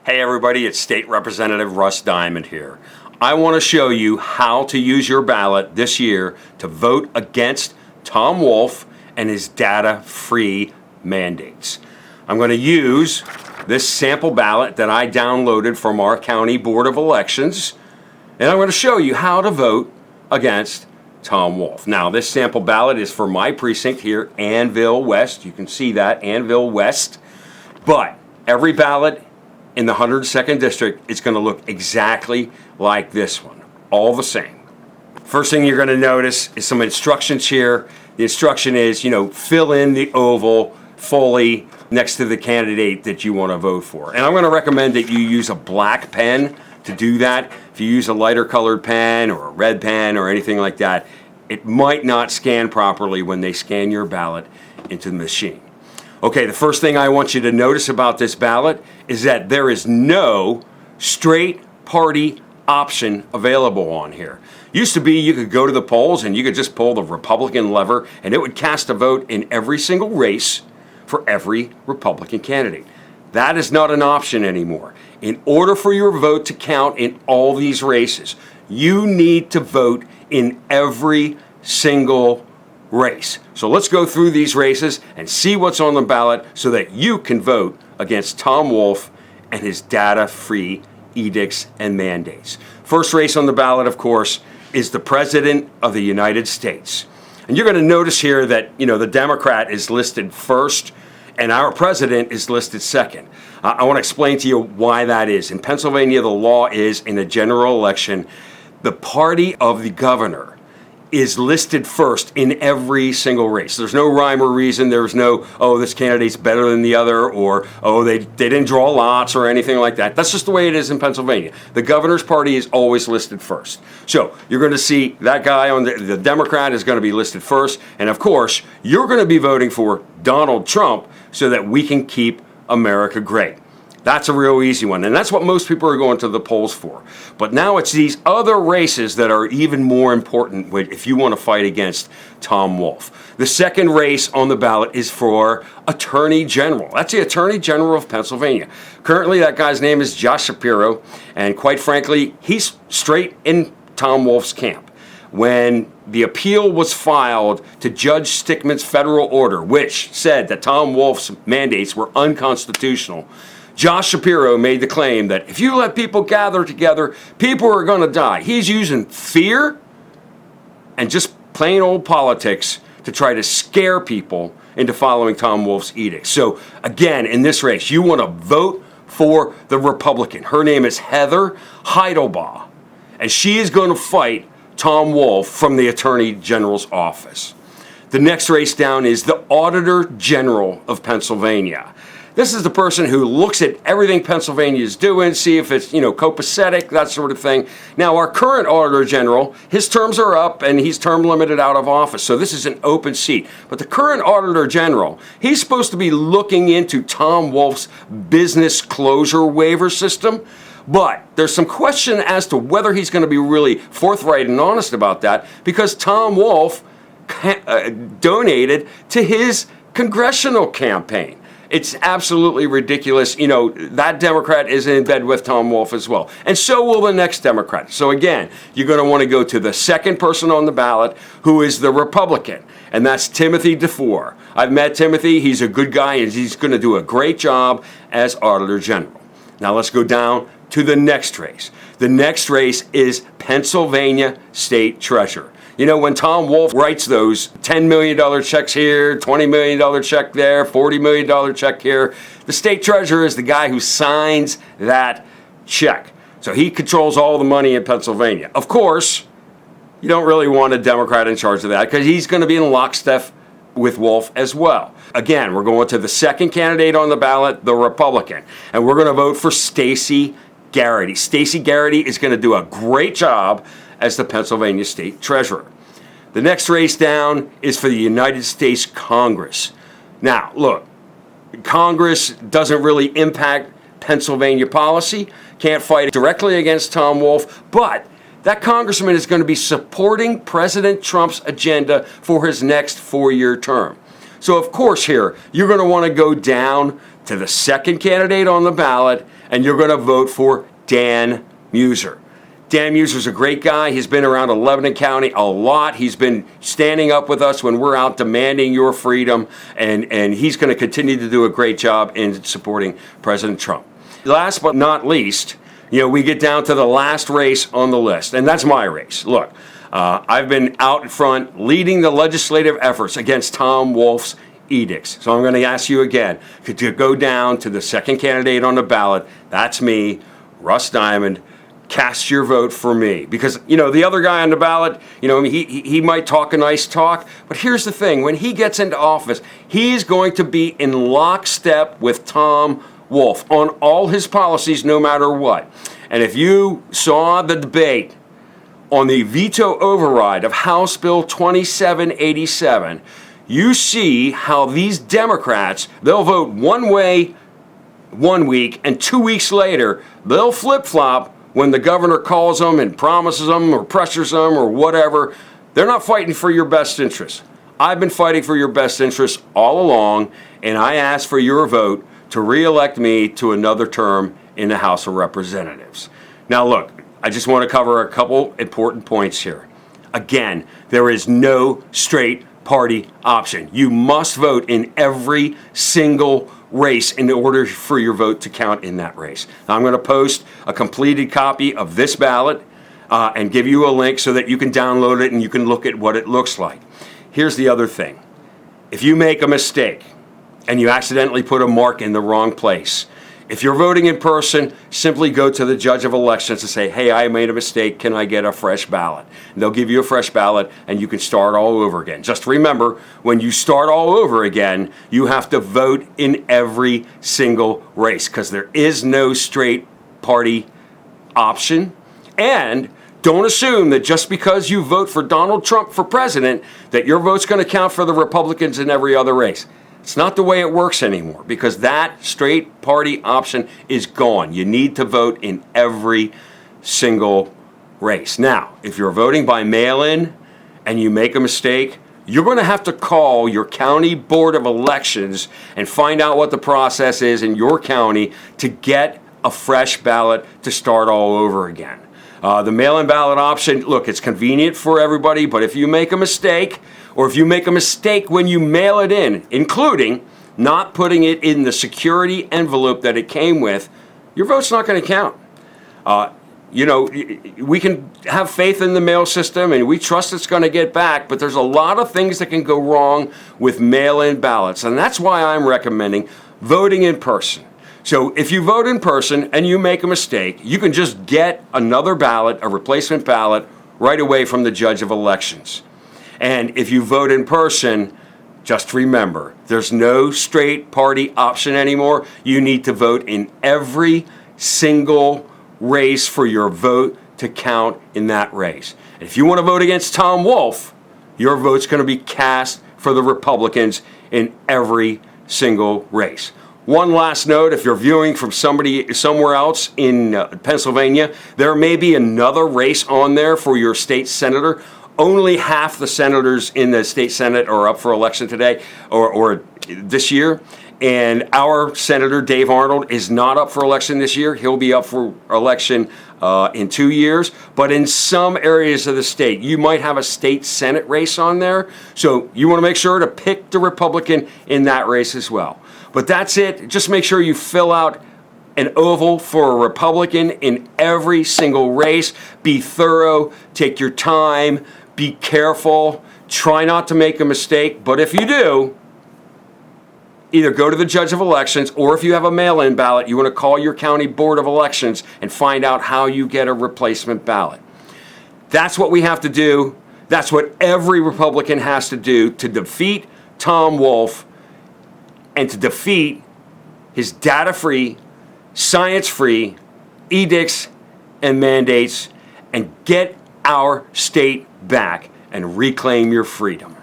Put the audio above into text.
Hey everybody, it's State Representative Russ Diamond here. I want to show you how to use your ballot this year to vote against Tom Wolf and his data-free mandates. I'm going to use this sample ballot that I downloaded from our county board of elections, and I'm going to show you how to vote against Tom Wolf. Now, this sample ballot is for my precinct here, Annville West. You can see that, Annville West. But every ballot in the 102nd District is going to look exactly like this one, all the same. First thing you're going to notice is some instructions here. The instruction is, fill in the oval fully next to the candidate that you want to vote for. And I'm going to recommend that you use a black pen to do that. If you use a lighter colored pen or a red pen or anything like that, it might not scan properly when they scan your ballot into the machine. Okay, the first thing I want you to notice about this ballot is that there is no straight party option available on here. Used to be you could go to the polls and you could just pull the Republican lever and it would cast a vote in every single race for every Republican candidate. That is not an option anymore. In order for your vote to count in all these races, you need to vote in every single race. So let's go through these races and see what's on the ballot so that you can vote against Tom Wolf and his data-free edicts and mandates. First race on the ballot, of course, is the President of the United States. And you're going to notice here that, the Democrat is listed first and our president is listed second. I want to explain to you why that is. In Pennsylvania, the law is in a general election, the party of the governor is listed first in every single race. There's no rhyme or reason. There's no, this candidate's better than the other, or, they didn't draw lots or anything like that. That's just the way it is in Pennsylvania. The governor's party is always listed first. So you're going to see that guy on the Democrat is going to be listed first. And of course, you're going to be voting for Donald Trump so that we can keep America great. That's a real easy one, and that's what most people are going to the polls for. But now it's these other races that are even more important if you want to fight against Tom Wolf. The second race on the ballot is for Attorney General. That's the Attorney General of Pennsylvania. Currently, that guy's name is Josh Shapiro, and quite frankly, he's straight in Tom Wolf's camp. When the appeal was filed to Judge Stickman's federal order, which said that Tom Wolf's mandates were unconstitutional, Josh Shapiro made the claim that if you let people gather together, people are going to die. He's using fear and just plain old politics to try to scare people into following Tom Wolf's edicts. So again, in this race, you want to vote for the Republican. Her name is Heather Heidelbaugh, and she is going to fight Tom Wolf from the Attorney General's office. The next race down is the Auditor General of Pennsylvania. This is the person who looks at everything Pennsylvania is doing, see if it's, copacetic, that sort of thing. Now, our current Auditor General, his terms are up and he's term limited out of office. So this is an open seat. But the current Auditor General, he's supposed to be looking into Tom Wolf's business closure waiver system. But there's some question as to whether he's going to be really forthright and honest about that, because Tom Wolf donated to his congressional campaign. It's absolutely ridiculous. That Democrat is in bed with Tom Wolf as well. And so will the next Democrat. So again, you're going to want to go to the second person on the ballot, who is the Republican, and that's Timothy DeFore. I've met Timothy. He's a good guy, and he's going to do a great job as Auditor General. Now let's go down to the next race. The next race is Pennsylvania State Treasurer. When Tom Wolf writes those $10 million checks here, $20 million check there, $40 million check here, the state treasurer is the guy who signs that check. So he controls all the money in Pennsylvania. Of course, you don't really want a Democrat in charge of that because he's going to be in lockstep with Wolf as well. Again, we're going to the second candidate on the ballot, the Republican, and we're going to vote for Stacey Garrity. Stacey Garrity is going to do a great job as the Pennsylvania State Treasurer. The next race down is for the United States Congress. Now, look, Congress doesn't really impact Pennsylvania policy, can't fight directly against Tom Wolf, but that congressman is going to be supporting President Trump's agenda for his next 4-year term. So, of course, here, you're going to want to go down to the second candidate on the ballot, and you're going to vote for Dan Muzer. Dan Muzer's a great guy. He's been around Lebanon County a lot. He's been standing up with us when we're out demanding your freedom, and he's going to continue to do a great job in supporting President Trump. Last but not least, we get down to the last race on the list, and that's my race. Look, I've been out in front leading the legislative efforts against Tom Wolf's edicts. So I'm going to ask you again to go down to the second candidate on the ballot. That's me, Russ Diamond. Cast your vote for me, because the other guy on the ballot, he might talk a nice talk, but here's the thing: when he gets into office, he's going to be in lockstep with Tom Wolf on all his policies, no matter what. And if you saw the debate on the veto override of House Bill 2787, you see how these Democrats, they'll vote one way 1 week, and 2 weeks later they'll flip-flop when the governor calls them and promises them or pressures them or whatever. They're not fighting for your best interests. I've been fighting for your best interests all along, and I ask for your vote to re-elect me to another term in the House of Representatives. Now look, I just want to cover a couple important points here. Again, there is no straight party option. You must vote in every single race in order for your vote to count in that race. Now, I'm going to post a completed copy of this ballot and give you a link so that you can download it and you can look at what it looks like. Here's the other thing. If you make a mistake and you accidentally put a mark in the wrong place, if you're voting in person, simply go to the judge of elections and say, hey, I made a mistake. Can I get a fresh ballot? And they'll give you a fresh ballot and you can start all over again. Just remember, when you start all over again, you have to vote in every single race because there is no straight party option. And don't assume that just because you vote for Donald Trump for president, that your vote's going to count for the Republicans in every other race. It's not the way it works anymore, because that straight party option is gone. You need to vote in every single race. Now, if you're voting by mail-in and you make a mistake, you're going to have to call your county board of elections and find out what the process is in your county to get a fresh ballot to start all over again. The mail-in ballot option, look, it's convenient for everybody, but if you make a mistake, or if you make a mistake when you mail it in, including not putting it in the security envelope that it came with, your vote's not going to count. We can have faith in the mail system and we trust it's going to get back, but there's a lot of things that can go wrong with mail-in ballots, and that's why I'm recommending voting in person. So if you vote in person and you make a mistake, you can just get another ballot, a replacement ballot, right away from the judge of elections. And if you vote in person, just remember, there's no straight party option anymore. You need to vote in every single race for your vote to count in that race. And if you want to vote against Tom Wolf, your vote's going to be cast for the Republicans in every single race. One last note, if you're viewing from somewhere else in Pennsylvania, there may be another race on there for your state senator. Only half the senators in the state Senate are up for election today or this year. And our Senator Dave Arnold is not up for election this year. He'll be up for election in 2 years. But in some areas of the state, you might have a state Senate race on there. So you want to make sure to pick the Republican in that race as well. But that's it. Just make sure you fill out an oval for a Republican in every single race. Be thorough. Take your time. Be careful. Try not to make a mistake. But if you do, either go to the judge of elections, or if you have a mail-in ballot, you want to call your county board of elections and find out how you get a replacement ballot. That's what we have to do. That's what every Republican has to do to defeat Tom Wolf and to defeat his data-free, science-free edicts and mandates and get our state back and reclaim your freedom.